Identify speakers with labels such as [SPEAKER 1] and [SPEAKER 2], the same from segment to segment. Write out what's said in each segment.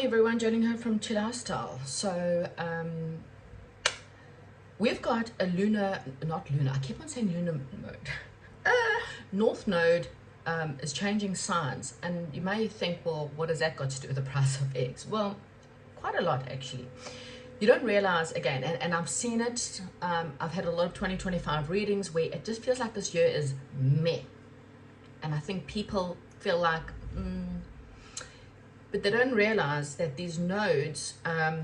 [SPEAKER 1] Hi everyone, Jolene Ann from Chill Lifestyle. So we've got a I keep on saying lunar mode. North node is changing signs, and you may think, well, what has that got to do with the price of eggs? Well, quite a lot actually. You don't realize, again, and I've seen it, I've had a lot of 2025 readings where it just feels like this year is meh. And I think people feel like, but they don't realize that these nodes are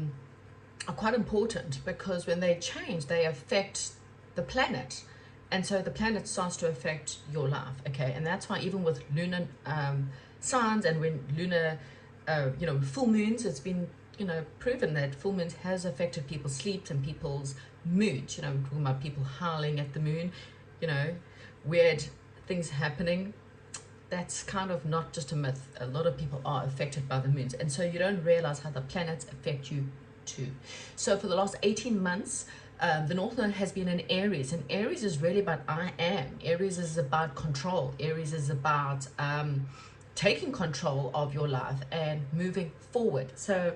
[SPEAKER 1] quite important, because when they change, they affect the planet. And so the planet starts to affect your life, okay? And that's why even with lunar signs, and when lunar, full moons, it's been, proven that full moons has affected people's sleeps and people's moods. We're talking about people howling at the moon, weird things happening. That's kind of not just a myth. A lot of people are affected by the moons, and so you don't realize how the planets affect you too. So for the last 18 months, the North Node has been in Aries, and Aries is really about I am. Aries is about control. Aries is about taking control of your life and moving forward. So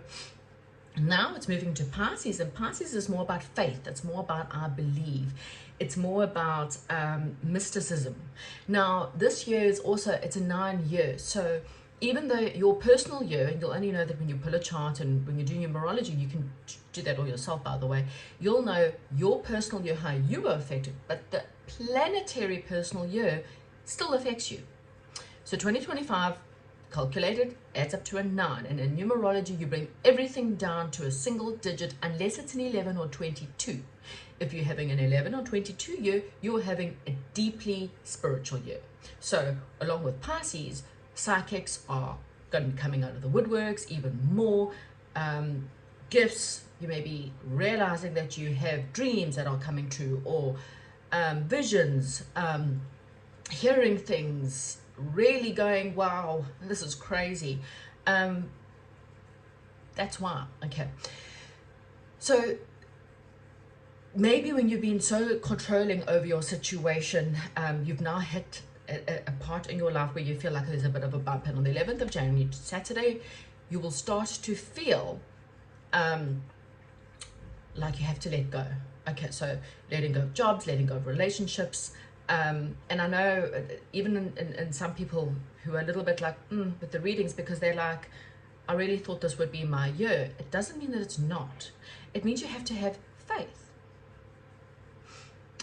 [SPEAKER 1] now it's moving to Pisces, and Pisces is more about faith. It's more about I believe. It's more about mysticism. Now this year is also, it's a 9 year. So even though your personal year, and you'll only know that when you pull a chart, and when you're doing numerology, you can do that all yourself, by the way, you'll know your personal year, how you were affected, but the planetary personal year still affects you. So 2025 calculated adds up to a 9, and in numerology you bring everything down to a single digit unless it's an 11 or 22. If you're having an 11 or 22 year, you're having a deeply spiritual year. So along with Pisces, psychics are going to be coming out of the woodworks even more. Gifts, you may be realizing that you have dreams that are coming true, or visions, hearing things, really going, wow, this is crazy. That's why. Okay, so maybe when you've been so controlling over your situation, you've now hit a part in your life where you feel like there's a bit of a bump, and on the 11th of January, Saturday, you will start to feel like you have to let go. Okay, so letting go of jobs, letting go of relationships. And I know even in some people who are a little bit like, with the readings, because they're like, I really thought this would be my year. It doesn't mean that it's not. It means you have to have faith.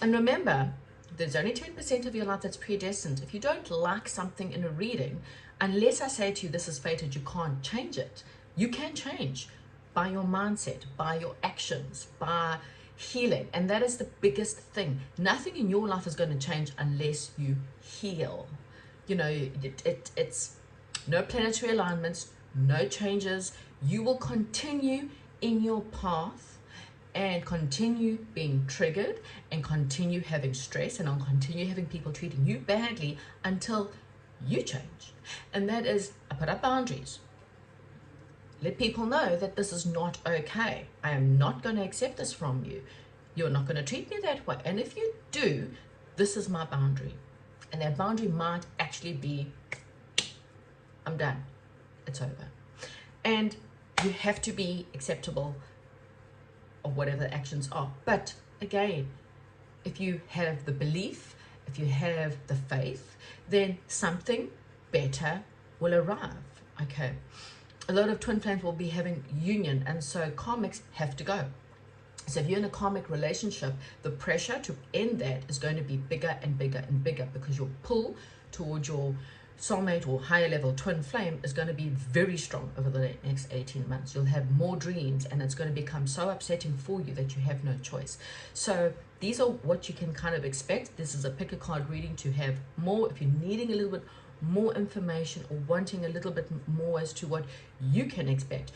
[SPEAKER 1] And remember, there's only 10% of your life that's predestined. If you don't like something in a reading, unless I say to you, this is fated, you can't change it. You can change by your mindset, by your actions, by healing. And that is the biggest thing. Nothing in your life is going to change unless you heal. It's no planetary alignments, no changes. You will continue in your path and continue being triggered, and continue having stress, and continue having people treating you badly until you change. And that is, I put up boundaries. Let people know that this is not okay. I am not going to accept this from you. You're not going to treat me that way. And if you do, this is my boundary. And that boundary might actually be, I'm done. It's over. And you have to be acceptable of whatever the actions are. But again, if you have the belief, if you have the faith, then something better will arrive. Okay. A lot of twin flames will be having union, and so karmics have to go. So if you're in a karmic relationship, the pressure to end that is going to be bigger and bigger and bigger, because your pull towards your soulmate or higher level twin flame is going to be very strong over the next 18 months. You'll have more dreams, and it's going to become so upsetting for you that you have no choice. So these are what you can kind of expect. This is a pick a card reading to have more. If you're needing a little bit more information, or wanting a little bit more as to what you can expect,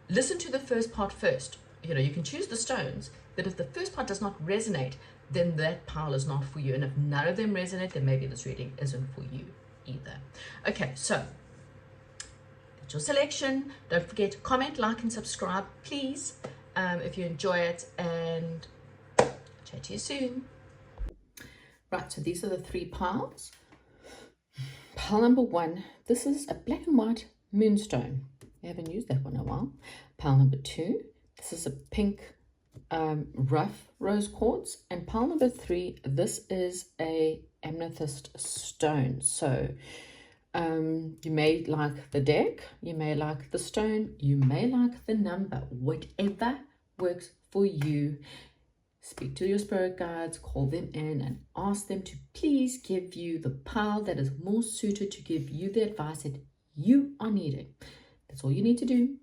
[SPEAKER 1] listen to the first part first. You can choose the stones, but if the first part does not resonate, then that pile is not for you. And if none of them resonate, then maybe this reading isn't for you either. Okay, so that's your selection. Don't forget, comment, like, and subscribe, please, if you enjoy it, and chat to you soon. Right, so these are the 3 piles. Pile number 1, this is a black and white moonstone. I haven't used that one in a while. Pile number 2. This is a pink rough rose quartz. And pile number 3, this is a amethyst stone. So you may like the deck, you may like the stone, you may like the number, whatever works for you. Speak to your spirit guides, call them in and ask them to please give you the pile that is more suited to give you the advice that you are needing. That's all you need to do.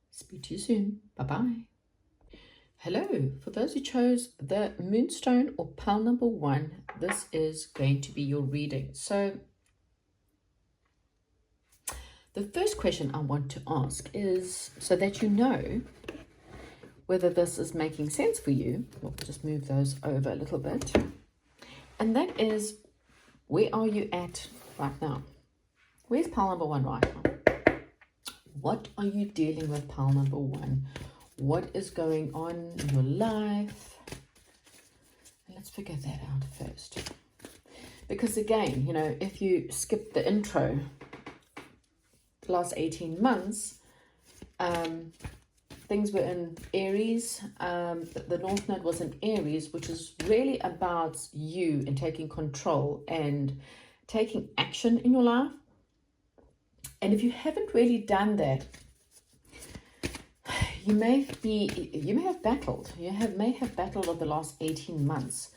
[SPEAKER 1] Speak to you soon. Bye-bye. Hello. For those who chose the moonstone or pile number 1, this is going to be your reading. So the first question I want to ask is, so that you know whether this is making sense for you, we'll just move those over a little bit. And that is, where are you at right now? Where's pile number 1 right now? What are you dealing with, pile number 1? What is going on in your life? And let's figure that out first. Because again, you know, if you skip the intro, the last 18 months, things were in Aries. The North Node was in Aries, which is really about you and taking control and taking action in your life. And if you haven't really done that, you may have battled. May have battled over the last 18 months.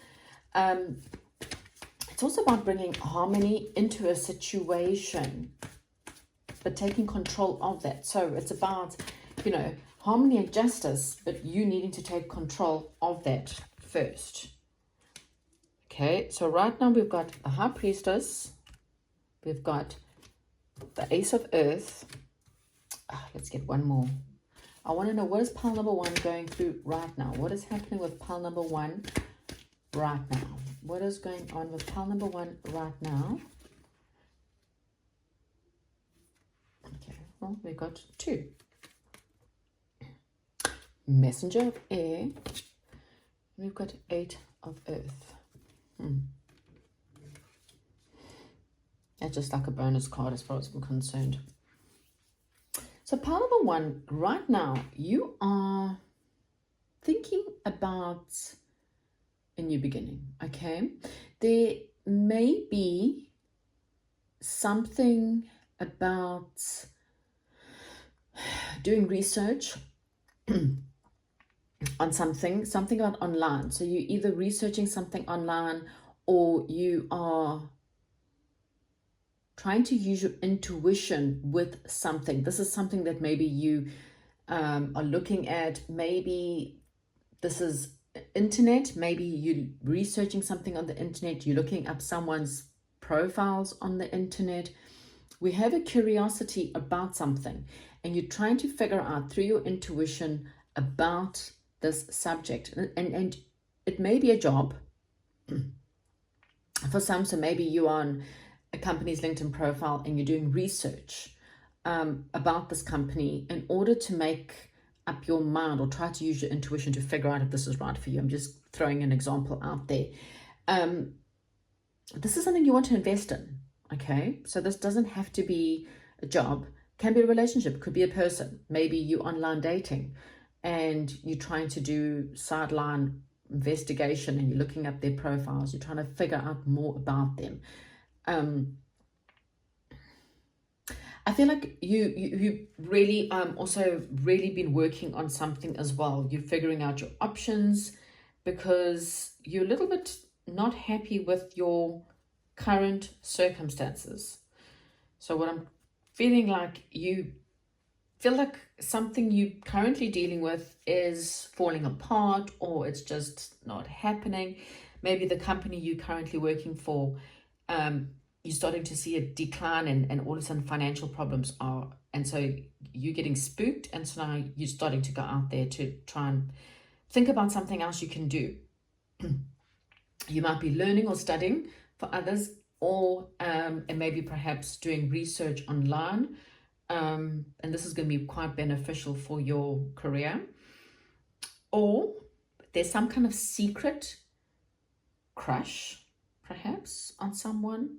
[SPEAKER 1] It's also about bringing harmony into a situation, but taking control of that. So it's about, you know, harmony and justice, but you needing to take control of that first. Okay, so right now we've got the High Priestess. We've got the Ace of Earth. Let's get one more. I want to know, what is pile number 1 going through right now? What is happening with pile number 1 right now? What is going on with pile number 1 right now? Okay, well, we got 2. Messenger of Air. We've got 8 of Earth. That's just like a bonus card as far as I'm concerned. So pile number 1, right now, you are thinking about a new beginning, okay? There may be something about doing research on something about online. So you're either researching something online, or you are trying to use your intuition with something. This is something that maybe you are looking at. Maybe this is internet. Maybe you're researching something on the internet. You're looking up someone's profiles on the internet. We have a curiosity about something, and you're trying to figure out through your intuition about this subject. And it may be a job for some. So maybe you're on a company's LinkedIn profile and you're doing research about this company in order to make up your mind, or try to use your intuition to figure out if this is right for you. I'm just throwing an example out there. This is something you want to invest in, okay? So this doesn't have to be a job. Can be a relationship, could be a person. Maybe you online dating and you're trying to do sideline investigation and you're looking up their profiles. You're trying to figure out more about them. I feel like you really also really been working on something as well. You're figuring out your options because you're a little bit not happy with your current circumstances. So what I'm feeling like, you feel like something you currently dealing with is falling apart, or it's just not happening. Maybe the company you're currently working for, you're starting to see a decline, and all of a sudden financial problems are, and so you're getting spooked, and so now you're starting to go out there to try and think about something else you can do. You might be learning or studying for others, or and maybe perhaps doing research online, and this is going to be quite beneficial for your career. Or there's some kind of secret crush perhaps on someone.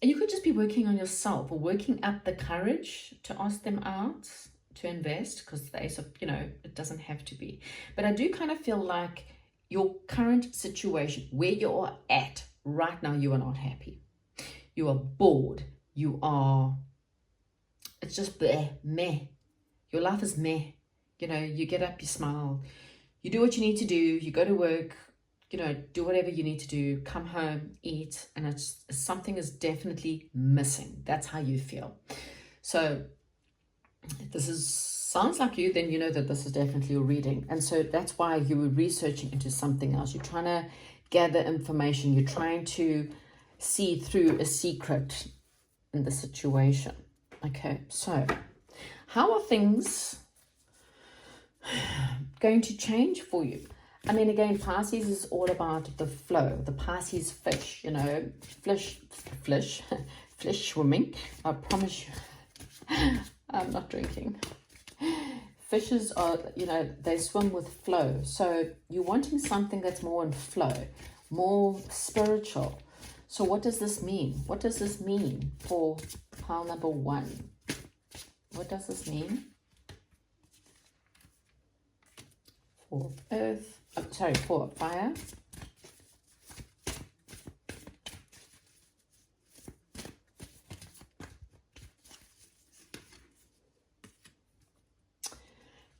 [SPEAKER 1] you could just be working on yourself or working up the courage to ask them out to invest, because the Ace of, it doesn't have to be. But I do kind of feel like your current situation, where you are at right now, you are not happy. You are bored. It's just bleh, meh. Your life is meh. You get up, you smile, you do what you need to do, you go to work, do whatever you need to do, come home, eat, and something is definitely missing. That's how you feel. So if this sounds like you, then you know that this is definitely your reading. And so that's why you were researching into something else. You're trying to gather information. You're trying to see through a secret in the situation. Okay, so how are things going to change for you? I mean, again, Pisces is all about the flow. The Pisces fish, flesh swimming. I promise you, I'm not drinking. Fishes are, they swim with flow. So you're wanting something that's more in flow, more spiritual. So what does this mean? What does this mean for pile number 1? What does this mean for earth? For fire.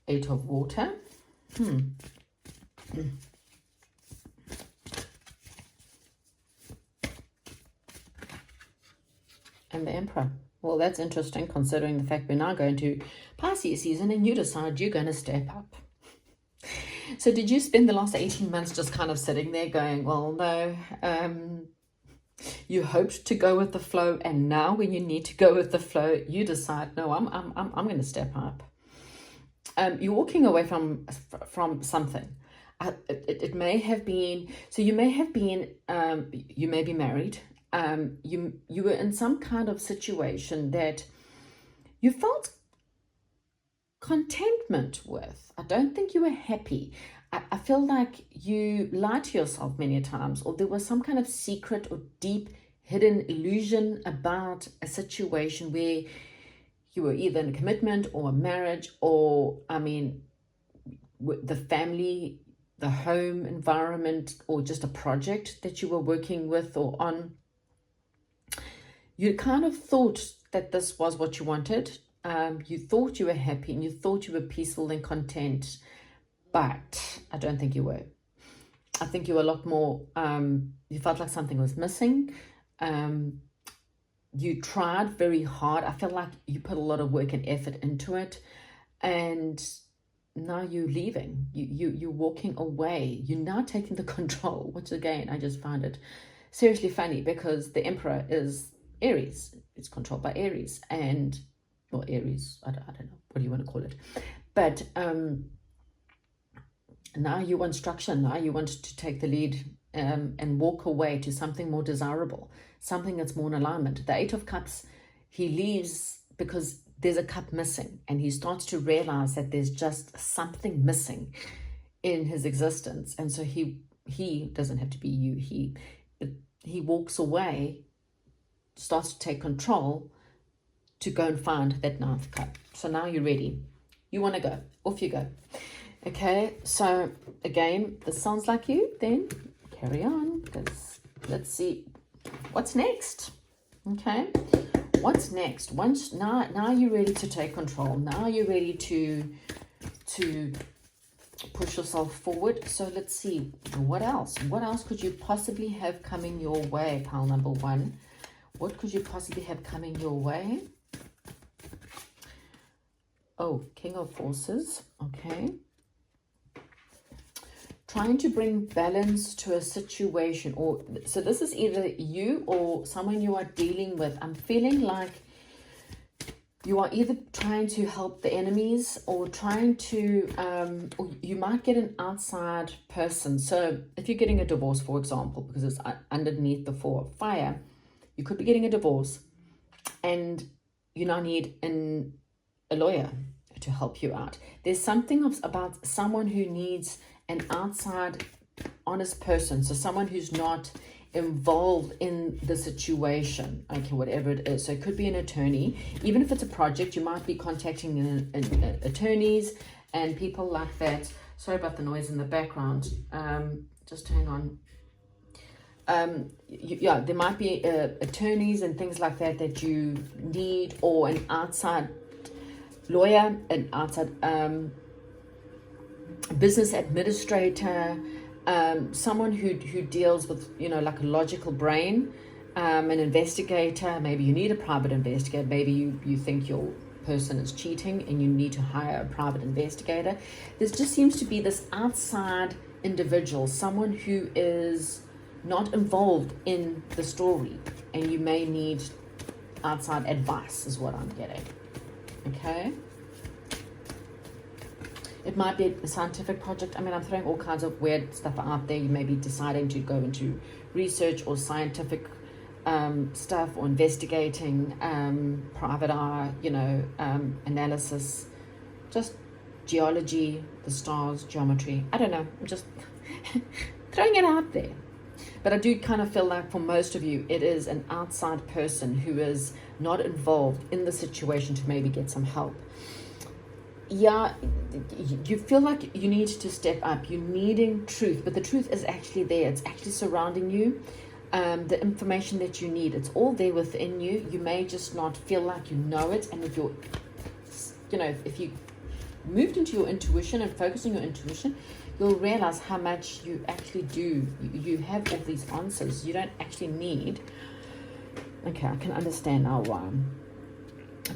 [SPEAKER 1] Eight of water. And the Emperor. Well, that's interesting, considering the fact we're now going to Pisces season and you decide you're going to step up. So did you spend the last 18 months just kind of sitting there going, well, no, you hoped to go with the flow, and now when you need to go with the flow, you decide, no, I'm going to step up. You're walking away from something. It may have been, so you may have been, you may be married. You were in some kind of situation that you felt contentment with. I don't think you were happy. I feel like you lied to yourself many times, or there was some kind of secret or deep hidden illusion about a situation where you were either in a commitment or a marriage, or, the family, the home environment, or just a project that you were working with or on. You kind of thought that this was what you wanted. You thought you were happy and you thought you were peaceful and content, but I don't think you were. I think you were a lot more, you felt like something was missing. You tried very hard. I feel like you put a lot of work and effort into it, and now you're leaving. You're walking away. You're now taking the control, which again, I just find it seriously funny, because the Emperor is Aries. It's controlled by Aries, and Aries, I don't know, what do you want to call it? But now you want structure. Now you want to take the lead and walk away to something more desirable, something that's more in alignment. The Eight of Cups, he leaves because there's a cup missing, and he starts to realize that there's just something missing in his existence. And so he doesn't have to be you. He walks away, starts to take control to go and find that 9th cup. So now you're ready. You want to go. Off you go. Okay, so again, this sounds like you, then carry on, because let's see what's next. Okay, what's next? Once now you're ready to take control. Now you're ready to push yourself forward. So let's see, what else could you possibly have coming your way, pile number 1? What could you possibly have coming your way? Oh, King of Forces. Okay, trying to bring balance to a situation, or so this is either you or someone you are dealing with. I'm feeling like you are either trying to help the enemies, or trying to or you might get an outside person. So if you're getting a divorce, for example, because it's underneath the 4 of fire, you could be getting a divorce, and you now need a lawyer to help you out. There's something about someone who needs an outside honest person, so someone who's not involved in the situation, okay, whatever it is. So it could be an attorney. Even if it's a project, you might be contacting attorneys and people like that. Sorry about the noise in the background. Just hang on. Yeah, there might be attorneys and things like that that you need, or an outside lawyer, an outside business administrator, someone who deals with, you know, like a logical brain, an investigator. Maybe you need a private investigator. Maybe you think your person is cheating and you need to hire a private investigator. There just seems to be this outside individual, someone who is not involved in the story, and you may need outside advice is what I'm getting. Okay, it might be a scientific project. I mean, I'm throwing all kinds of weird stuff out there. You may be deciding to go into research or scientific stuff, or investigating, private eye, you know, analysis, just geology, the stars, geometry. I don't know, I'm just throwing it out there. But I do kind of feel like for most of you, it is an outside person who is not involved in the situation to maybe get some help. Yeah, you feel like you need to step up. You're needing truth, but the truth is actually there. It's actually surrounding you. The information that you need, it's all there within you. You may just not feel like you know it. And if you're, you know, if you moved into your intuition and focus on your intuition, you'll realize how much you actually do. You have all these answers. You don't actually need. Okay, I can understand now why.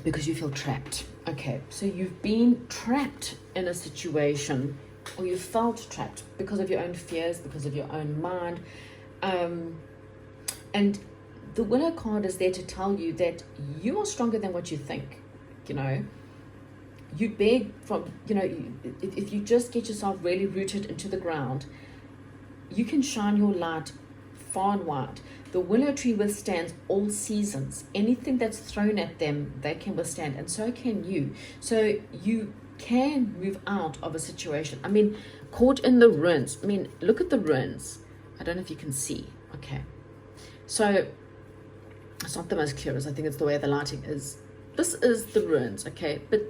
[SPEAKER 1] Because you feel trapped. Okay, so you've been trapped in a situation, or you felt trapped because of your own fears, because of your own mind. And the Willow card is there to tell you that you are stronger than what you think. You know, you beg from, you know, if you just get yourself really rooted into the ground, you can shine your light far and wide. The willow tree withstands all seasons. Anything that's thrown at them, they can withstand, and so can you. So you can move out of a situation. I mean, caught in the ruins. I mean, look at the ruins. I don't know if you can see. Okay. So it's not the most clearest. I think it's the way the lighting is. This is the ruins, okay? But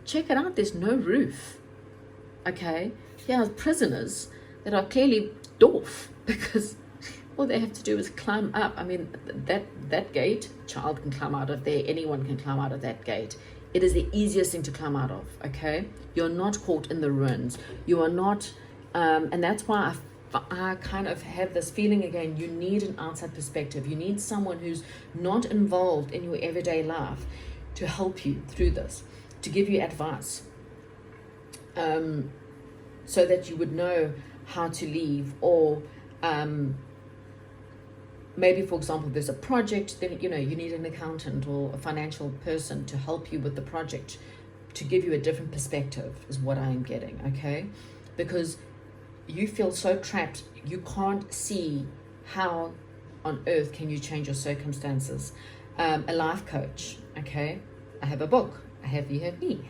[SPEAKER 1] check it out. There's no roof, okay? Yeah, prisoners that are clearly dwarf, because all they have to do is climb up. I mean, that gate, child can climb out of there. Anyone can climb out of that gate. It is the easiest thing to climb out of, okay? You're not caught in the ruins. You are not, and that's why I kind of have this feeling again, you need an outside perspective. You need someone who's not involved in your everyday life to help you through this, to give you advice, so that you would know how to leave, or maybe, for example, there's a project, then, you know, you need an accountant or a financial person to help you with the project, to give you a different perspective is what I am getting, okay? Because you feel so trapped, you can't see how on earth can you change your circumstances. A life coach, okay? I have a book. You have me.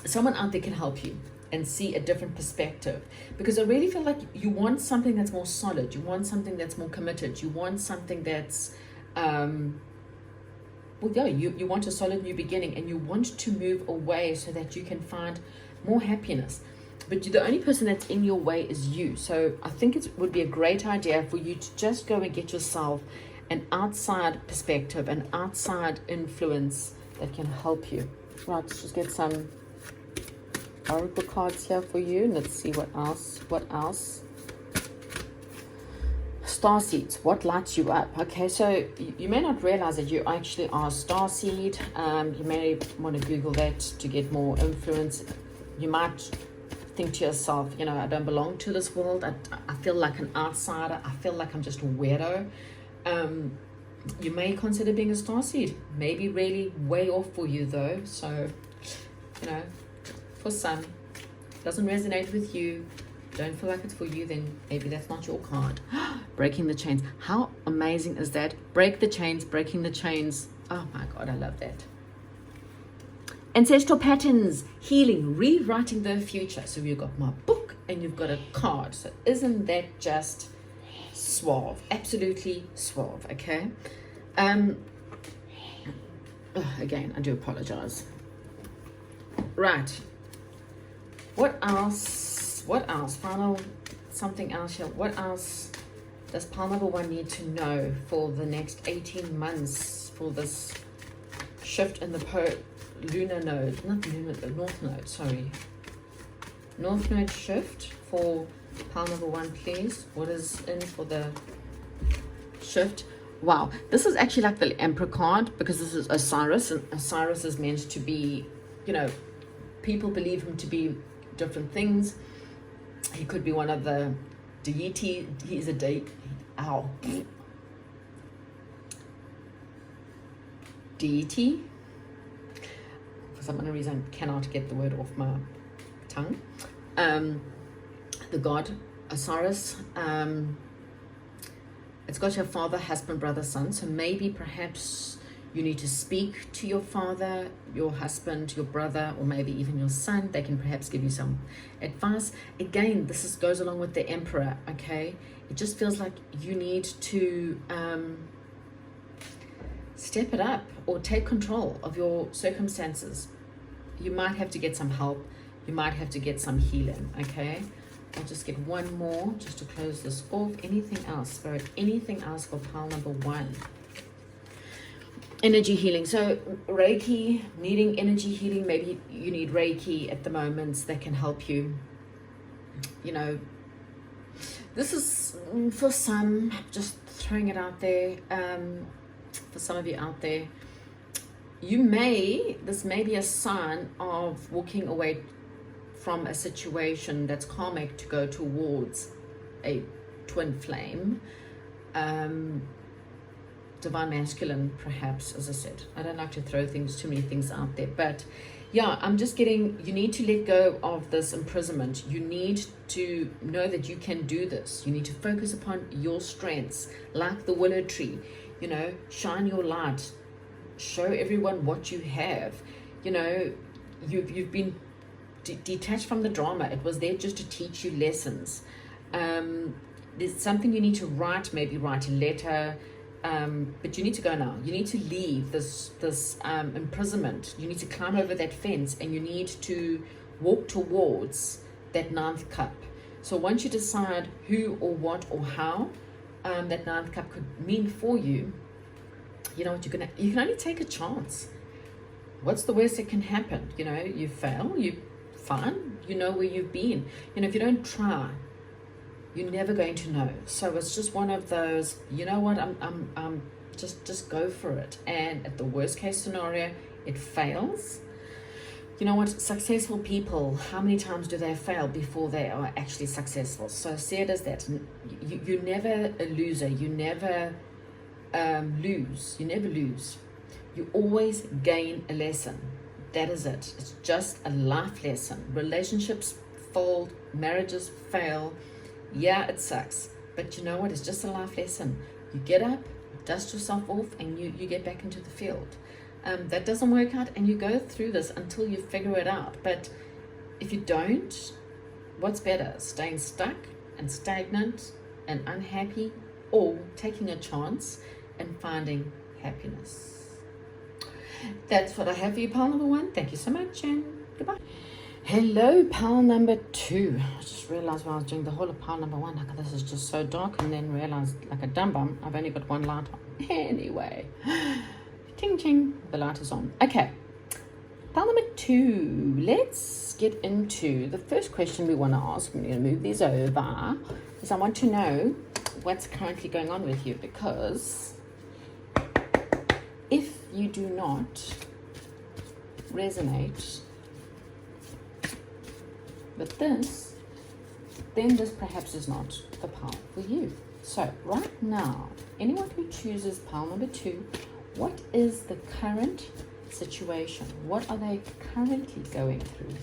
[SPEAKER 1] Someone out there can help you and see a different perspective, because I really feel like you want something that's more solid. You want something that's more committed. You want something that's, well, yeah, you want a solid new beginning, and you want to move away so that you can find more happiness. But the only person that's in your way is you. So I think it would be a great idea for you to just go and get yourself an outside perspective, an outside influence that can help you. Right, let's just get some oracle cards here for you. Let's see what else. Star seeds, what lights you up? Okay, so you may not realize that you actually are a star seed. You may want to Google that to get more influence. You might think to yourself, you know, I don't belong to this world. I feel like an outsider. I feel like I'm just a weirdo. You may consider being a star seed. Maybe really way off for you though. So, you know, for some, doesn't resonate with you, don't feel like it's for you, then maybe that's not your card. Breaking the chains. How amazing is that? Break the chains, breaking the chains. Oh my God, I love that. Ancestral patterns, healing, rewriting the future. So you've got my book and you've got a card. So isn't that just suave, absolutely suave, okay? Again, I do apologize. Right. What else? Final, something else here. What else does pile number 1 need to know for the next 18 months for this shift in the lunar node? Not lunar, the north node, sorry. North node shift for pile number 1, please. What is in for the shift? Wow, this is actually like the Emperor card, because this is Osiris, and Osiris is meant to be, you know, people believe him to be different things. He could be one of the deity. He's a deity. Deity. For some unknown reason, I cannot get the word off my tongue. The god Osiris. It's got your father, husband, brother, son. So maybe perhaps you need to speak to your father, your husband, your brother, or maybe even your son. They can perhaps give you some advice. Again, this goes along with the Emperor, okay? It just feels like you need to step it up or take control of your circumstances. You might have to get some help. You might have to get some healing, okay? I'll just get one more just to close this off. Anything else, Spirit? Anything else for pile number 1? Energy healing. So Reiki, needing energy healing. Maybe you need Reiki at the moment that can help you. You know, this is for some, just throwing it out there, for some of you out there, this may be a sign of walking away from a situation that's karmic to go towards a twin flame, divine masculine, perhaps. As I said, I don't like to throw too many things out there, but yeah, I'm just getting, you need to let go of this imprisonment. You need to know that you can do this. You need to focus upon your strengths, like the willow tree. You know, shine your light, show everyone what you have. You know, you've been detached from the drama. It was there just to teach you lessons. There's something you need to write, maybe write a letter, but you need to go now. You need to leave this imprisonment. You need to climb over that fence, and you need to walk towards that 9th cup. So once you decide who or what or how that 9th cup could mean for you, you know what, you can only take a chance. What's the worst that can happen? You know, you fail, fine, you know where you've been. You know, if you don't try, you're never going to know. So it's just one of those, you know what, I'm just go for it. And at the worst case scenario, it fails. You know what, successful people, how many times do they fail before they are actually successful? So see it as that. You're never a loser. You never lose. You never lose. You always gain a lesson. That is it. It's just a life lesson. Relationships fold, marriages fail. Yeah, it sucks. But you know what? It's just a life lesson. You get up, dust yourself off, and you get back into the field. That doesn't work out, and you go through this until you figure it out. But if you don't, what's better? Staying stuck and stagnant and unhappy, or taking a chance and finding happiness? That's what I have for you, pile number 1. Thank you so much, and goodbye. Hello, pile number 2. I just realized while I was doing the whole of pile number 1, like, this is just so dark, and then realized, like a dumb bum, I've only got one light on. Anyway, ting ting, the light is on. Okay, pile number 2. Let's get into the first question we want to ask. I'm going to move these over, because I want to know what's currently going on with you, because if you do not resonate with this, then this perhaps is not the pile for you. So right now, anyone who chooses pile number 2, what is the current situation? What are they currently going through?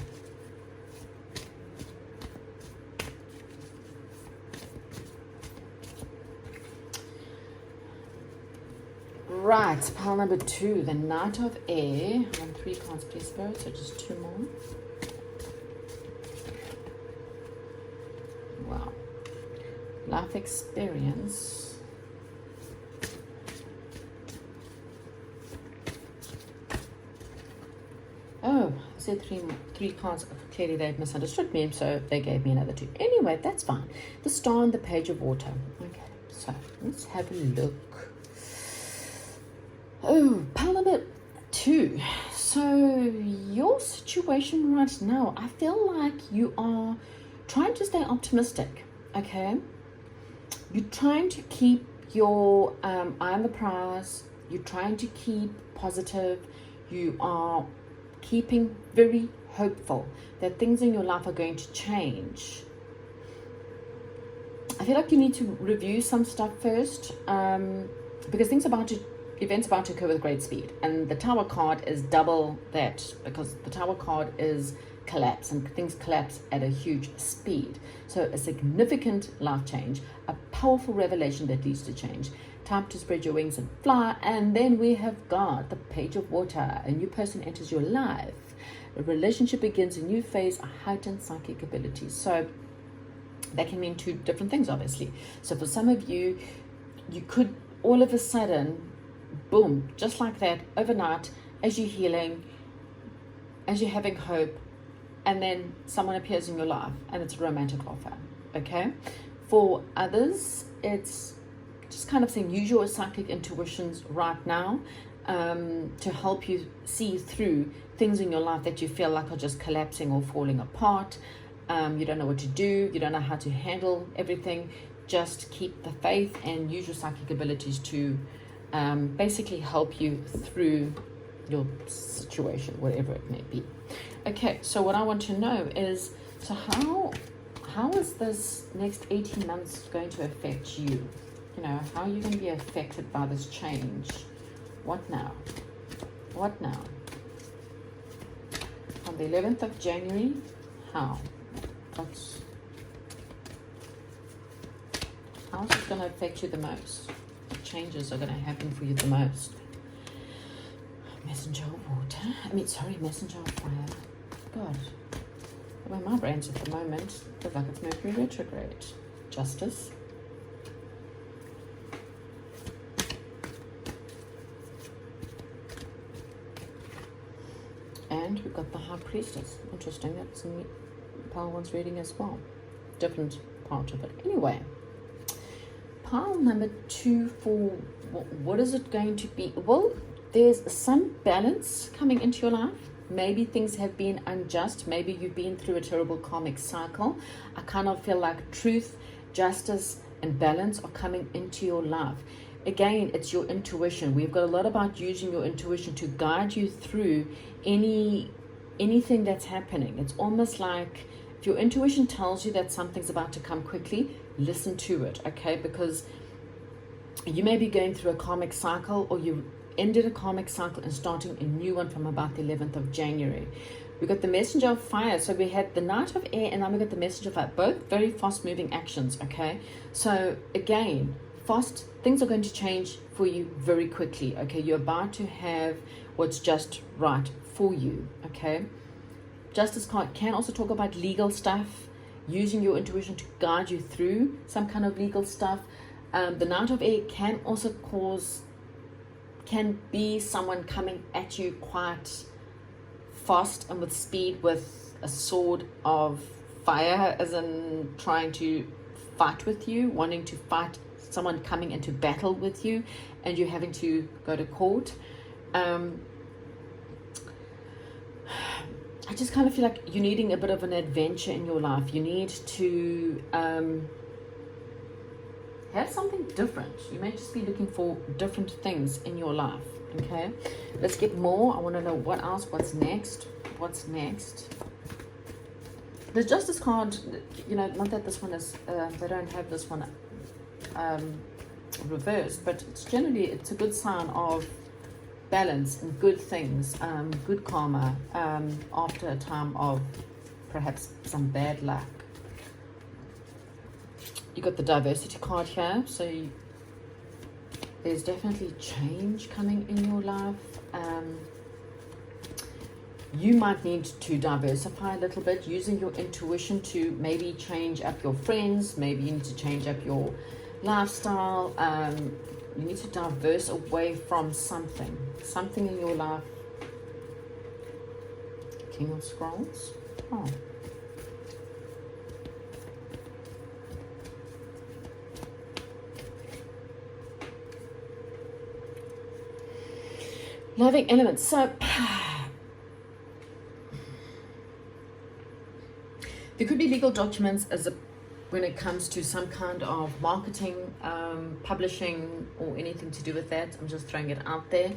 [SPEAKER 1] Right, pile number 2, the Knight of Air. I want 3 cards, please, Spirit, so just 2 more. Wow. life experience. Oh, I said three cards. Clearly they've misunderstood me, so they gave me another 2. Anyway, that's fine. The Star and the Page of Water. Okay, so let's have a look. Oh, pile number 2. So your situation right now, I feel like you are trying to stay optimistic, okay? You're trying to keep your eye on the prize. You're trying to keep positive. You are keeping very hopeful that things in your life are going to change. I feel like you need to review some stuff first, because events about to occur with great speed, and the Tower card is double that, because the Tower card is collapse, and things collapse at a huge speed. So a significant life change, a powerful revelation that leads to change. Time to spread your wings and fly. And then we have got the Page of Water. A new person enters your life. A relationship begins a new phase, a heightened psychic ability. So that can mean 2 different things, obviously. So for some of you, you could all of a sudden, boom, just like that, overnight, as you're healing, as you're having hope, and then someone appears in your life and it's a romantic offer, okay? For others, it's just kind of saying use your psychic intuitions right now to help you see through things in your life that you feel like are just collapsing or falling apart. You don't know what to do. You don't know how to handle everything. Just keep the faith and use your psychic abilities to basically help you through your situation, whatever it may be. Okay, so what I want to know is, so how is this next 18 months going to affect you? You know, how are you going to be affected by this change? What now? What now? On the 11th of January, how? How is it going to affect you the most? What changes are going to happen for you the most? Messenger of Water. Messenger of Fire. God. The way my brain's at the moment, feels like it's Mercury retrograde. Justice. And we've got the High Priestess. Interesting. That's in pile 1's reading as well. Different part of it. Anyway. Pile number 2 for what is it going to be? Well, there's some balance coming into your life. Maybe things have been unjust. Maybe you've been through a terrible karmic cycle. I kind of feel like truth, justice, and balance are coming into your life. Again, it's your intuition. We've got a lot about using your intuition to guide you through anything that's happening. It's almost like if your intuition tells you that something's about to come quickly, listen to it, okay? Because you may be going through a karmic cycle, or you ended a karmic cycle and starting a new one from about the 11th of January. We got the Messenger of Fire. So we had the Knight of Air, and now we got the Messenger of Fire. Both very fast moving actions, okay? So again, fast things are going to change for you very quickly, okay? You're about to have what's just right for you, okay? Justice card can also talk about legal stuff, using your intuition to guide you through some kind of legal stuff. The Knight of Air can also can be someone coming at you quite fast and with speed with a sword of fire, as in trying to fight with you, wanting to fight someone coming into battle with you, and you having to go to court. I just kind of feel like you're needing a bit of an adventure in your life. You need to have something different. You may just be looking for different things in your life, okay? Let's get more. I want to know what else, what's next. The Justice card, you know, not that this one is, they don't have this one reversed, but it's a good sign of balance and good things, good karma, after a time of perhaps some bad luck. You got the Diversity card here, so there's definitely change coming in your life. you might need to diversify a little bit, using your intuition to maybe change up your friends. Maybe you need to change up your lifestyle. You need to diverse away from something in your life. King of Scrolls. Oh. Loving elements. So there could be legal documents when it comes to some kind of marketing, publishing, or anything to do with that. I'm just throwing it out there.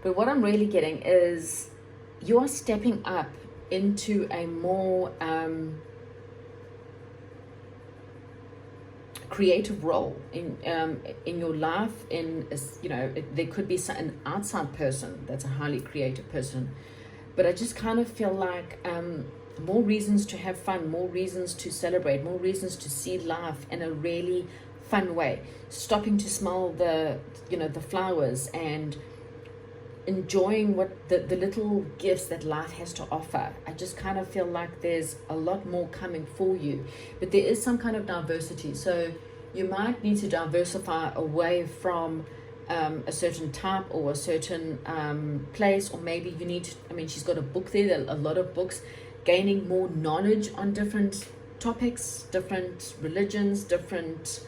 [SPEAKER 1] But what I'm really getting is you are stepping up into a more creative role in your life. There could be an outside person that's a highly creative person, but I just kind of feel like more reasons to have fun, more reasons to celebrate, more reasons to see life in a really fun way, stopping to smell the flowers and enjoying what the little gifts that life has to offer. I just kind of feel like there's a lot more coming for you, but there is some kind of diversity. So you might need to diversify away from a certain type or a certain place, or maybe you need to, she's got a book there, a lot of books, gaining more knowledge on different topics, different religions, different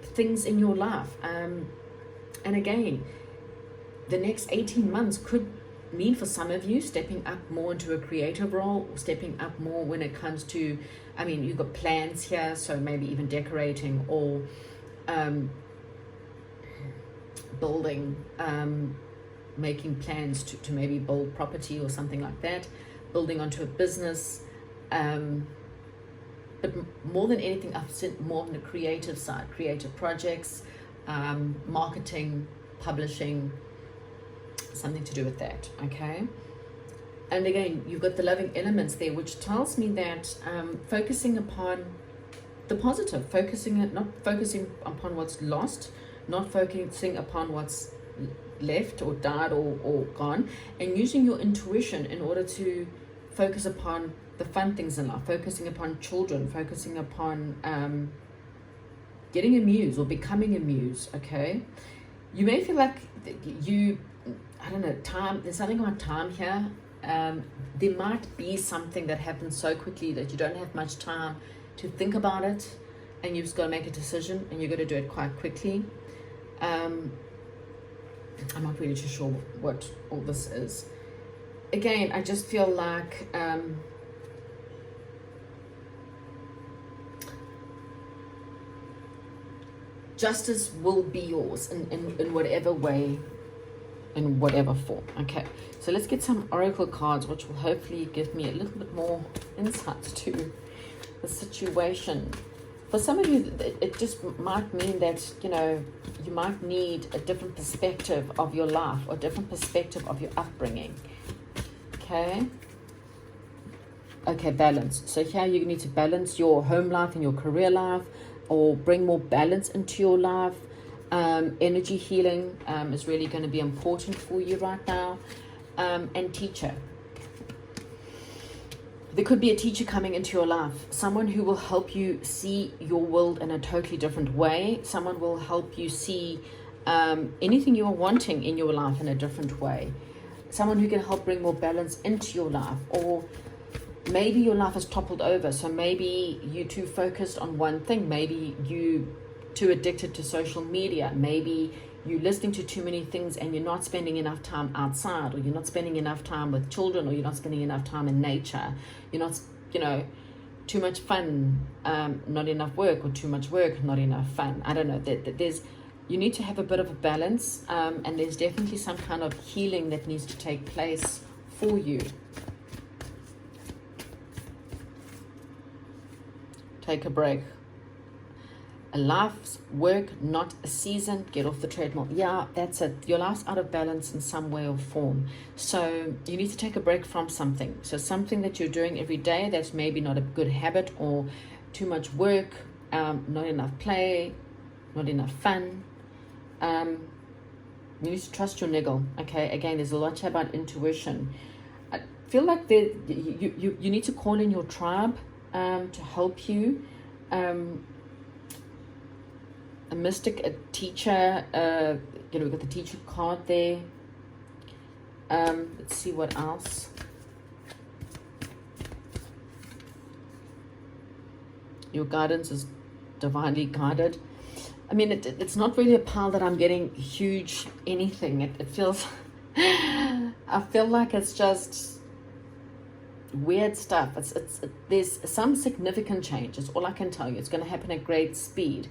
[SPEAKER 1] things in your life. And again, the next 18 months could mean for some of you stepping up more into a creative role, or stepping up more when it comes to, you've got plans here, so maybe even decorating or building, making plans to maybe build property or something like that, building onto a business. But more than anything, I've seen more on the creative side, creative projects, marketing, publishing, something to do with that, okay? And again, you've got the loving elements there, which tells me that focusing upon the positive, not focusing upon what's lost, not focusing upon what's left or died or gone, and using your intuition in order to focus upon the fun things in life, focusing upon children, focusing upon getting a muse or becoming a muse, okay? You may feel like time, there's something about time here. There might be something that happens so quickly that you don't have much time to think about it, and you've just got to make a decision, and you've got to do it quite quickly. I'm not really too sure what all this is. Again, I just feel like justice will be yours in whatever way, in whatever form. Okay, so let's get some oracle cards, which will hopefully give me a little bit more insight to the situation. For some of you, it just might mean that, you might need a different perspective of your life, or a different perspective of your upbringing. Okay, balance. So here you need to balance your home life and your career life, or bring more balance into your life. Energy healing is really going to be important for you right now. And teacher. There could be a teacher coming into your life, someone who will help you see your world in a totally different way. Someone will help you see anything you are wanting in your life in a different way. Someone who can help bring more balance into your life. Or maybe your life is toppled over, so maybe you're too focused on one thing. Maybe you too addicted to social media. Maybe you're listening to too many things and you're not spending enough time outside, or you're not spending enough time with children, or you're not spending enough time in nature. You're not, too much fun, not enough work, or too much work, not enough fun. I don't know. You need to have a bit of a balance, and there's definitely some kind of healing that needs to take place for you. Take a break. A life's work, not a season. Get off the treadmill. Yeah, that's it. Your life's out of balance in some way or form. So you need to take a break from something. So something that you're doing every day that's maybe not a good habit, or too much work, not enough play, not enough fun. You need to trust your niggle. Okay, again, there's a lot here about intuition.
[SPEAKER 2] I feel like you need to call in your tribe to help you. A mystic, a teacher, you know, we've got the teacher card there. Let's see what else. Your guidance is divinely guided. I mean, it's not really a pile that I'm getting huge anything. It feels, I feel like it's just weird stuff. There's some significant change. It's all I can tell you. It's going to happen at great speed.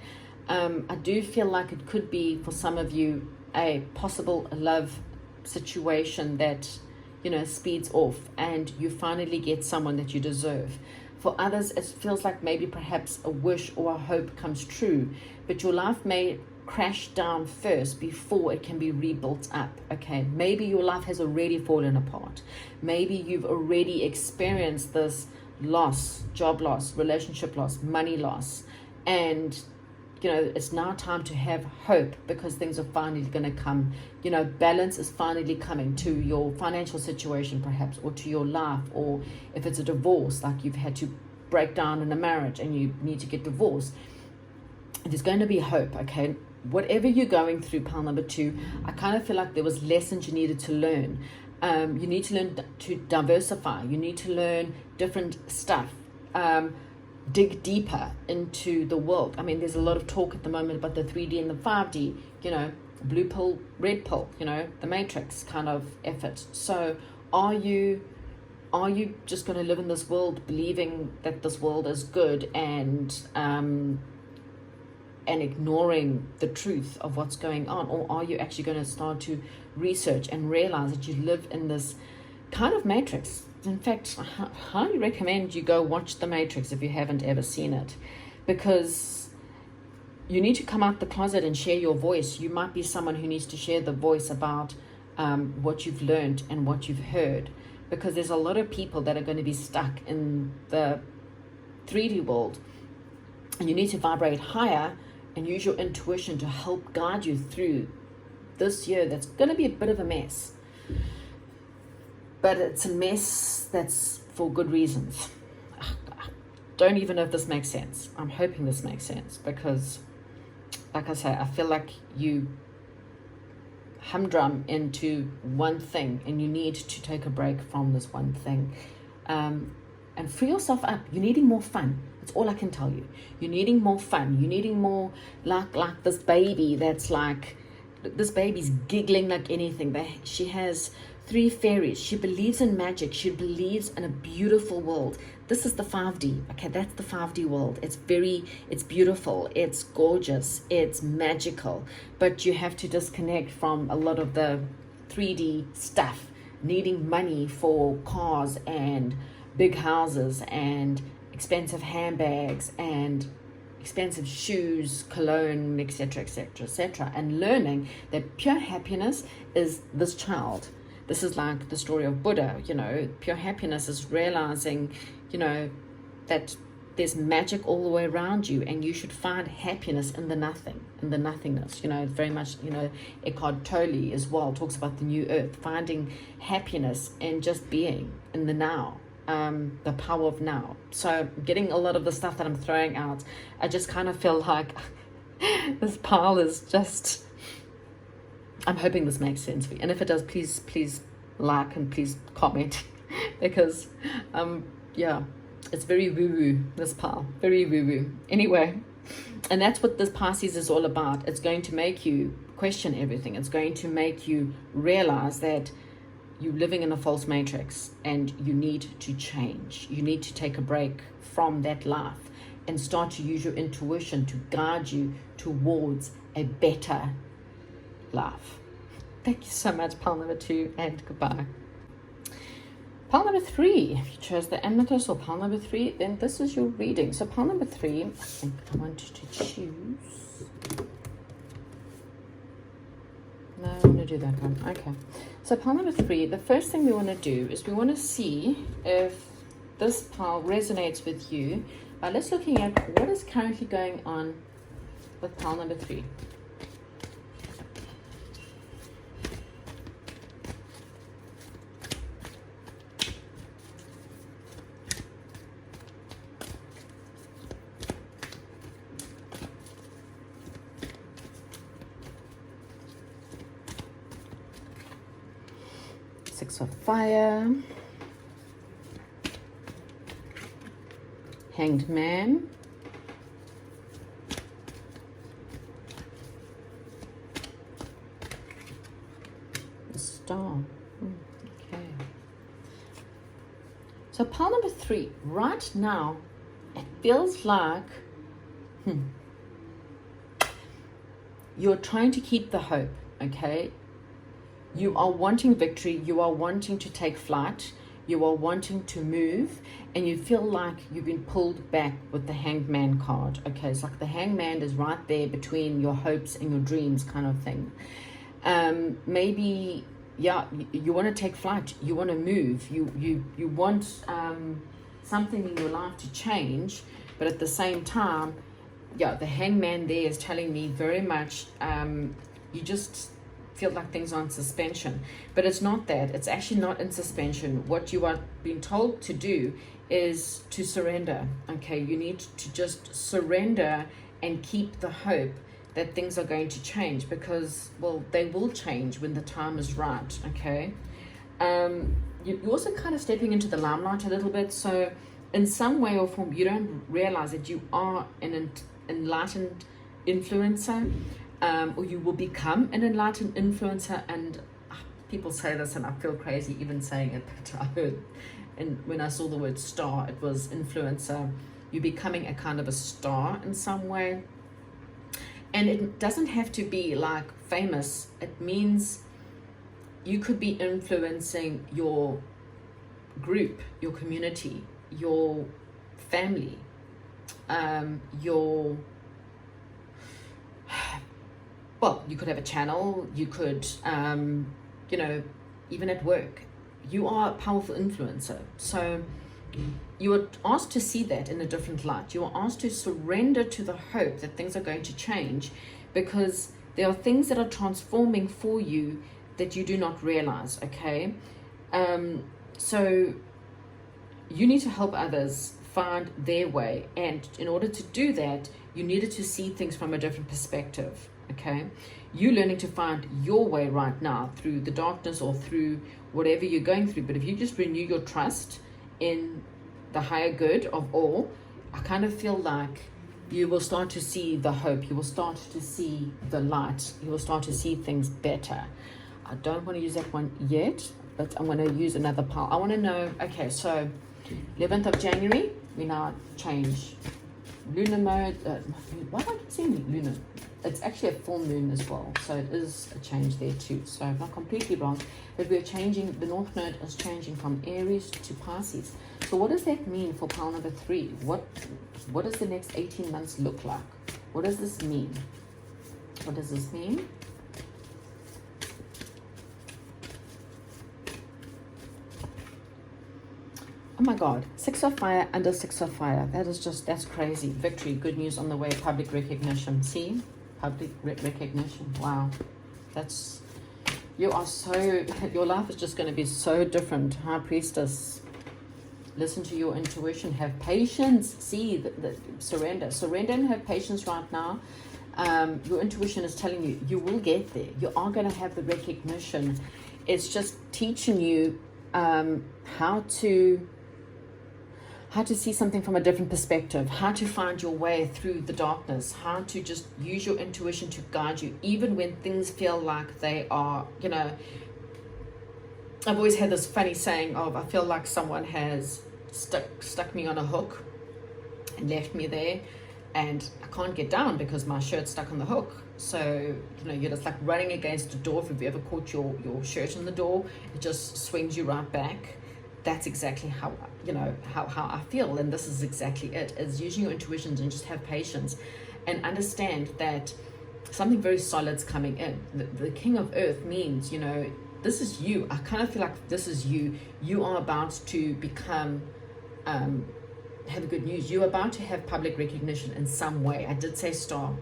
[SPEAKER 2] I do feel like it could be for some of you a possible love situation that, you know, speeds off and you finally get someone that you deserve. For others, it feels like maybe perhaps a wish or a hope comes true, but your life may crash down first before it can be rebuilt up. Okay, maybe your life has already fallen apart. Maybe you've already experienced this loss, job loss, relationship loss, money loss, and you know, it's now time to have hope because things are finally going to come. You know, balance is finally coming to your financial situation perhaps, or to your life, or if it's a divorce, like you've had to break down in a marriage and you need to get divorced, there's going to be hope. Okay, whatever you're going through, pile number 2, I kind of feel like there was lessons you needed to learn. You need to learn to diversify. You need to learn different stuff. Dig deeper into the world. I mean, there's a lot of talk at the moment about the 3D and the 5D, you know, blue pill, red pill, you know, the matrix kind of effort. So are you just going to live in this world believing that this world is good and ignoring the truth of what's going on? Or are you actually going to start to research and realize that you live in this kind of matrix? In fact, I highly recommend you go watch The Matrix if you haven't ever seen it, because you need to come out the closet and share your voice. You might be someone who needs to share the voice about what you've learned and what you've heard, because there's a lot of people that are going to be stuck in the 3D world, and you need to vibrate higher and use your intuition to help guide you through this year that's going to be a bit of a mess. But it's a mess that's for good reasons. I don't even know if this makes sense. I'm hoping this makes sense because, like I say, I feel like you humdrum into one thing and you need to take a break from this one thing and free yourself up. You're needing more fun. That's all I can tell you. You're needing more fun. You're needing more like this baby that's like, this baby's giggling like anything. She has 3 fairies. She believes in magic. She believes in a beautiful world. This is the 5D. Okay, that's the 5D world. It's beautiful. It's gorgeous. It's magical. But you have to disconnect from a lot of the 3D stuff, needing money for cars and big houses and expensive handbags and expensive shoes, cologne, etc., etc., etc., and learning that pure happiness is this child. This is like the story of Buddha, you know. Pure happiness is realizing, you know, that there's magic all the way around you, and you should find happiness in the nothing, in the nothingness. You know, very much, you know, Eckhart Tolle as well talks about the new earth, finding happiness and just being in the now, the power of now. So getting a lot of the stuff that I'm throwing out, I just kind of feel like this pile is just, I'm hoping this makes sense for you. And if it does, please like and please comment because, yeah, it's very woo-woo, this pile, very woo-woo. Anyway, and that's what this Pisces is all about. It's going to make you question everything. It's going to make you realize that you're living in a false matrix and you need to change. You need to take a break from that life and start to use your intuition to guide you towards a better life. Thank you so much, pile number 2, and goodbye. Pile number 3, if you chose the amethyst or pile number 3, then this is your reading. So pile number 3, I think I want you to choose. No, I want to do that one. Okay. So pile number 3, the first thing we want to do is we want to see if this pile resonates with you by let's looking at what is currently going on with pile number 3. Six of Fire, Hanged Man, the Star. Okay. So pile number 3, right now, it feels like you're trying to keep the hope, okay? You are wanting victory, you are wanting to take flight, you are wanting to move, and you feel like you've been pulled back with the Hanged Man card, okay? It's like the Hanged Man is right there between your hopes and your dreams kind of thing. Maybe, yeah, you want to take flight, you want to move, you want something in your life to change, but at the same time, yeah, the Hangman there is telling me very much you just feel like things are in suspension, but it's not that. It's actually not in suspension. What you are being told to do is to surrender, okay? You need to just surrender and keep the hope that things are going to change, because, well, they will change when the time is right, okay? You're also kind of stepping into the limelight a little bit, so in some way or form, you don't realize that you are an enlightened influencer, or you will become an enlightened influencer. And people say this and I feel crazy even saying it, but I heard, and when I saw the word star, it was influencer. You're becoming a kind of a star in some way, and it doesn't have to be like famous. It means you could be influencing your group, your community, your family, well, you could have a channel, you could, even at work, you are a powerful influencer. So you are asked to see that in a different light. You are asked to surrender to the hope that things are going to change, because there are things that are transforming for you that you do not realize, okay? So you need to help others find their way, and in order to do that, you needed to see things from a different perspective, okay? You're learning to find your way right now through the darkness or through whatever you're going through, but if you just renew your trust in the higher good of all, I kind of feel like you will start to see the hope, you will start to see the light, you will start to see things better. I don't want to use that one yet, but I'm going to use another pile. I want to know, okay, so 11th of January, we now change lunar mode. Why do I keep saying lunar? It's actually a full moon as well, so it is a change there too. So I'm not completely wrong, but we're changing, the North Node is changing from Aries to Pisces. So what does that mean for pile number 3? What does the next 18 months look like? What does this mean? What does this mean? Oh my God, 6 of Fire under 6 of Fire. That is just, that's crazy. Victory, good news on the way, public recognition. See? Public recognition. Wow. That's, you are so, your life is just going to be so different. High Priestess. Listen to your intuition. Have patience. See, the surrender. Surrender and have patience right now. Your intuition is telling you, you will get there. You are going to have the recognition. It's just teaching you how to see something from a different perspective, how to find your way through the darkness, how to just use your intuition to guide you, even when things feel like they are, I've always had this funny saying of, I feel like someone has stuck me on a hook and left me there, and I can't get down because my shirt's stuck on the hook. So, you're just like running against a door. If you've ever caught your shirt in the door, it just swings you right back. That's exactly how I feel, and this is exactly it. Is using your intuitions and just have patience and understand that something very solid's coming in. The King of Earth means, this is you. I kind of feel like this is you. You are about to become, have good news. You're about to have public recognition in some way. I did say star,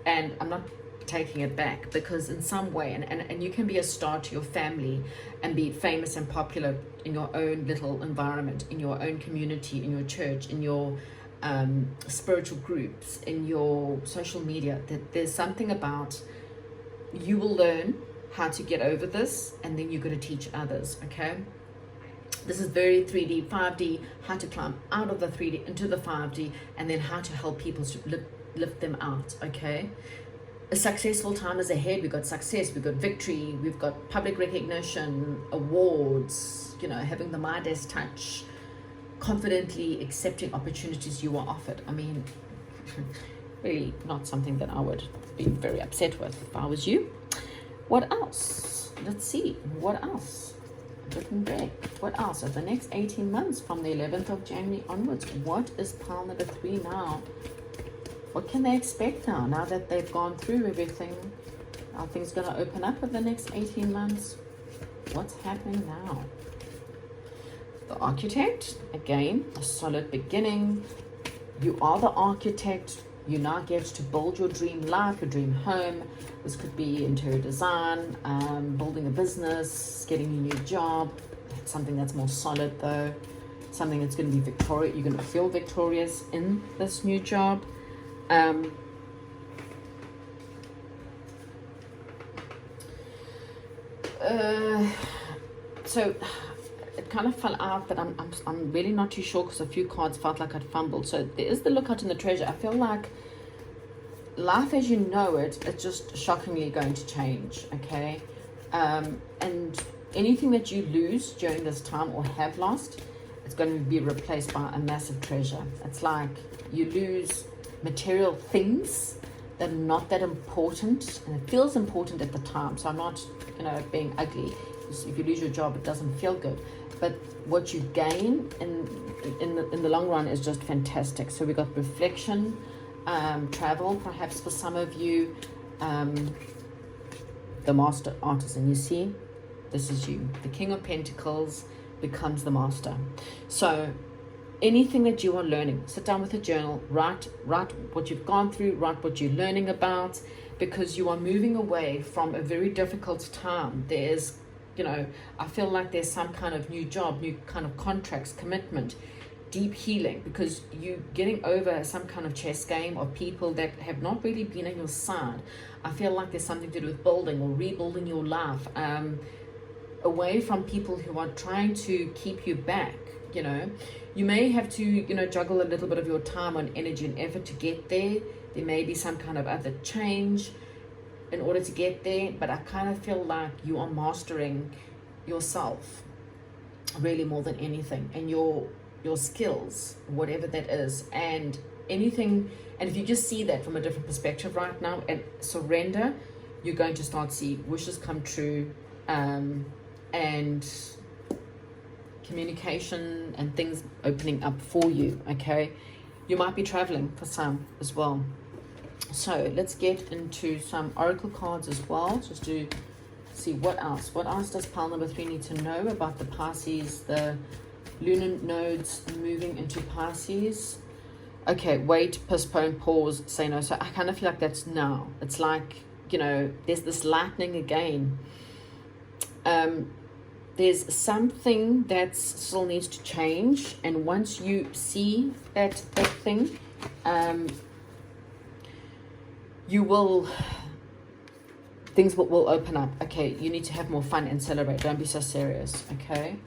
[SPEAKER 2] and I'm not taking it back, because in some way, and you can be a star to your family and be famous and popular in your own little environment, in your own community, in your church, in your spiritual groups, in your social media, that there's something about, you will learn how to get over this, and then you're going to teach others, okay? This is very 3D, 5D, how to climb out of the 3D into the 5D, and then how to help people to lift them out, okay? A successful time is ahead. We've got success, we've got victory, we've got public recognition, awards, you know, having the Midas touch, confidently accepting opportunities you are offered. I mean, really not something that I would be very upset with if I was you. What else? Let's see, what else? Looking back, what else? Over the next 18 months from the 11th of January onwards, what is pile number 3 now? What can they expect now that they've gone through everything? Are things going to open up in the next 18 months? What's happening now? The architect, again, a solid beginning. You are the architect. You now get to build your dream life, your dream home. This could be interior design, building a business, getting a new job. Something that's more solid though. Something that's going to be victorious. You're going to feel victorious in this new job. So it kind of fell out, but I'm really not too sure because a few cards felt like I'd fumbled. So there is the lookout and the treasure. I feel like life as you know it, it's just shockingly going to change, okay? And anything that you lose during this time or have lost, it's going to be replaced by a massive treasure. It's like you lose material things that are not that important, and it feels important at the time. So I'm not, you know, being ugly. If you lose your job, it doesn't feel good. But what you gain in the long run is just fantastic. So we got reflection, travel, perhaps for some of you, the master artisan. You see, this is you. The King of Pentacles becomes the master. So anything that you are learning, sit down with a journal, write what you've gone through, write what you're learning about, because you are moving away from a very difficult time. There's, you know, I feel like there's some kind of new job, new kind of contracts, commitment, deep healing, because you're getting over some kind of chess game of people that have not really been on your side. I feel like there's something to do with building or rebuilding your life, away from people who are trying to keep you back. You know, you may have to, you know, juggle a little bit of your time on energy and effort to get there. There may be some kind of other change in order to get there, but I kind of feel like you are mastering yourself really more than anything, and your skills, whatever that is, and anything. And if you just see that from a different perspective right now and surrender, you're going to start see wishes come true, and communication and things opening up for you, okay? You might be traveling for some as well. So let's get into some oracle cards as well, just to see what else does pile number 3 need to know about the Pisces, the lunar nodes moving into Pisces. Okay, wait, postpone, pause, say no. So I kind of feel like that's now. It's like, you know, there's this lightning again. There's something that still needs to change, and once you see that thing, things will open up. Okay, you need to have more fun and celebrate. Don't be so serious, okay?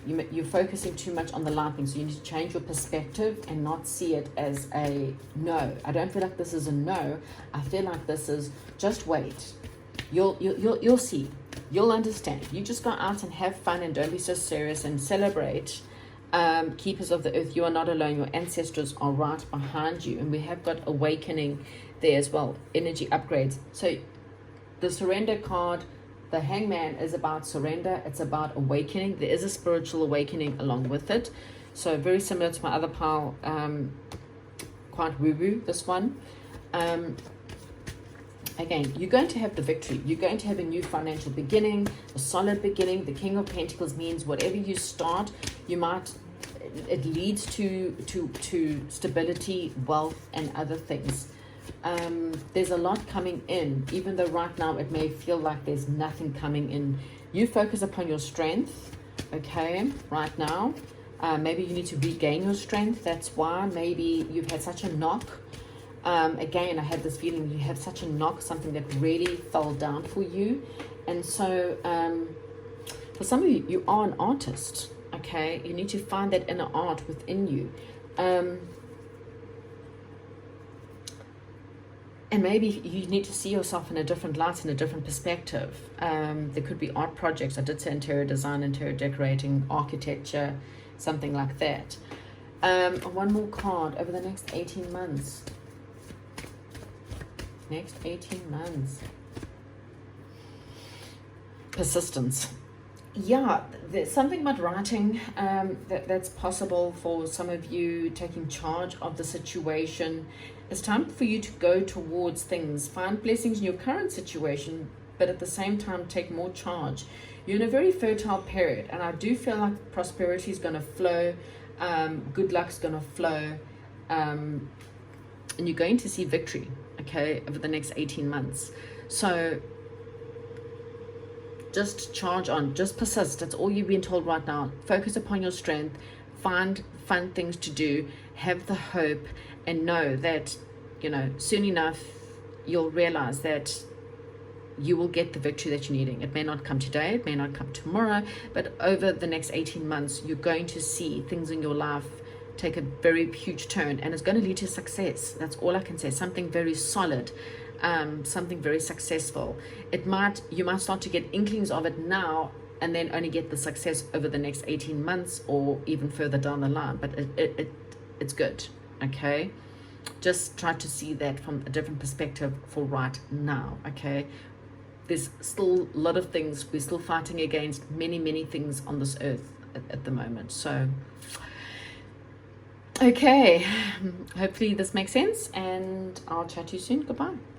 [SPEAKER 2] You're focusing too much on the lightning, so you need to change your perspective and not see it as a no. I don't feel like this is a no. I feel like this is just wait. You'll see. You'll understand. You just go out and have fun and don't be so serious and celebrate. Keepers of the earth, you are not alone. Your ancestors are right behind you, and we have got awakening there as well. Energy upgrades. So the surrender card, the hangman, is about surrender. It's about awakening. There is a spiritual awakening along with it. So very similar to my other pile, quite woo-woo, this one. Again, you're going to have the victory. You're going to have a new financial beginning, a solid beginning. The King of Pentacles means whatever you start, it leads to stability, wealth, and other things. There's a lot coming in, even though right now it may feel like there's nothing coming in. You focus upon your strength, okay, right now. Maybe you need to regain your strength. That's why maybe you've had such a knock. Again, I had this feeling you have such a knock, something that really fell down for you, And so for some of you, you are an artist, okay? You need to find that inner art within you. And maybe you need to see yourself in a different light, in a different perspective. There could be art projects. I did say interior design, interior decorating, architecture, something like that. One more card over the next 18 months. Next 18 months. Persistence. Yeah, there's something about writing that's possible for some of you, taking charge of the situation. It's time for you to go towards things, find blessings in your current situation, but at the same time take more charge. You're in a very fertile period, and I do feel like prosperity is going to flow, good luck's going to flow, and you're going to see victory, okay, over the next 18 months. So just charge on, just persist. That's all you've been told right now. Focus upon your strength, find fun things to do, have the hope, and know that, you know, soon enough you'll realize that you will get the victory that you're needing. It may not come today, it may not come tomorrow, but over the next 18 months you're going to see things in your life take a very huge turn, and it's going to lead to success. That's all I can say. Something very solid, something very successful. You might start to get inklings of it now, and then only get the success over the next 18 months or even further down the line, but it's good, okay? Just try to see that from a different perspective for right now, okay? There's still a lot of things. We're still fighting against many things on this earth at the moment. So okay, hopefully this makes sense, and I'll chat to you soon. Goodbye.